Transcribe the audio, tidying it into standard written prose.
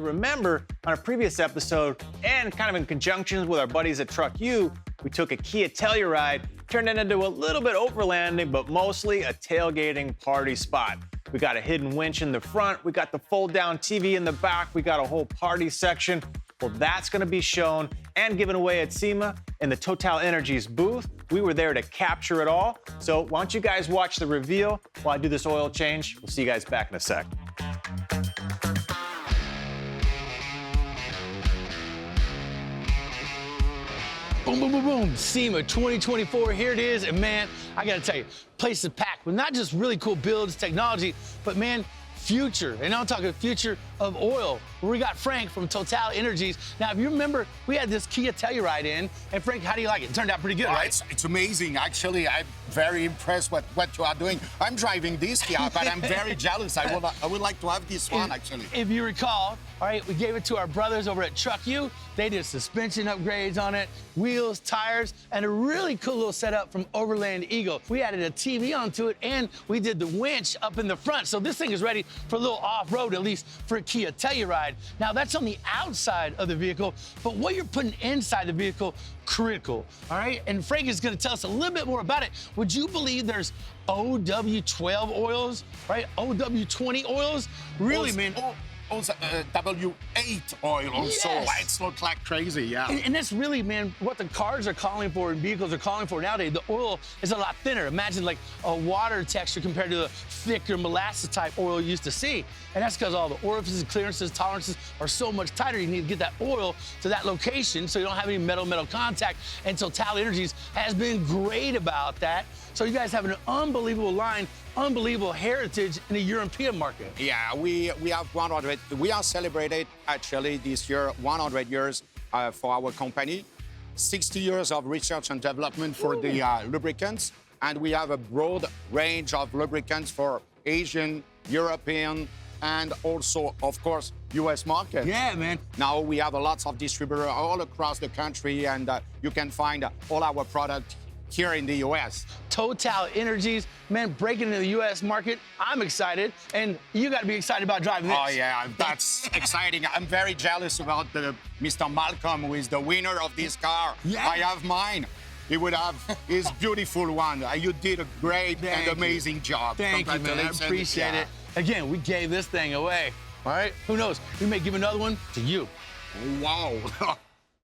you remember, on a previous episode, and kind of in conjunction with our buddies at Truck U, we took a Kia Telluride, turned it into a little bit overlanding, but mostly a tailgating party spot. We got a hidden winch in the front, we got the fold-down TV in the back, we got a whole party section. Well, that's gonna be shown and given away at SEMA in the TotalEnergies booth. We were there to capture it all. So why don't you guys watch the reveal while I do this oil change? We'll see you guys back in a sec. Boom, boom, boom, boom. SEMA 2024, here it is. And man, I gotta tell you, place is packed with not just really cool builds, technology, but man, future. And I'm talking future of oil. We got Frank from TotalEnergies. Now, if you remember, we had this Kia Telluride in. And Frank, how do you like it? It turned out pretty good, right? It's amazing. Actually, I'm very impressed with what you are doing. I'm driving this Kia, but I'm very jealous. I would like to have this one, actually. If you recall, all right, we gave it to our brothers over at Truck U. They did suspension upgrades on it, wheels, tires, and a really cool little setup from Overland Eagle. We added a TV onto it, and we did the winch up in the front. So this thing is ready for a little off-road, at least for a Kia Telluride. Now, that's on the outside of the vehicle, but what you're putting inside the vehicle, critical, all right? And Frank is gonna tell us a little bit more about it. Would you believe there's OW12 oils, right? OW20 oils? Really, man? Also, W8 oil also. Yes. It's not like crazy, yeah. And that's really, man, what the cars are calling for and vehicles are calling for nowadays. The oil is a lot thinner. Imagine like a water texture compared to the thicker molasses type oil you used to see. And that's because all the orifices, clearances, tolerances are so much tighter. You need to get that oil to that location so you don't have any metal-metal contact. And TotalEnergies has been great about that. So you guys have an unbelievable line, unbelievable heritage in the European market. Yeah, we have 100. We are celebrating actually this year 100 years for our company, 60 years of research and development for the lubricants, and we have a broad range of lubricants for Asian, European, and also, of course, U.S. market. Yeah, man. Now we have lots of distributors all across the country, and you can find all our products here in the U.S. TotalEnergies, man, breaking into the U.S. market. I'm excited, and you got to be excited about driving this. Oh, yeah, that's exciting. I'm very jealous about Mr. Malcolm, who is the winner of this car. Yeah. I have mine. He would have his beautiful one. You did a great and amazing job. Thank you, man. I appreciate it. Again, we gave this thing away, all right? Who knows? We may give another one to you. Wow.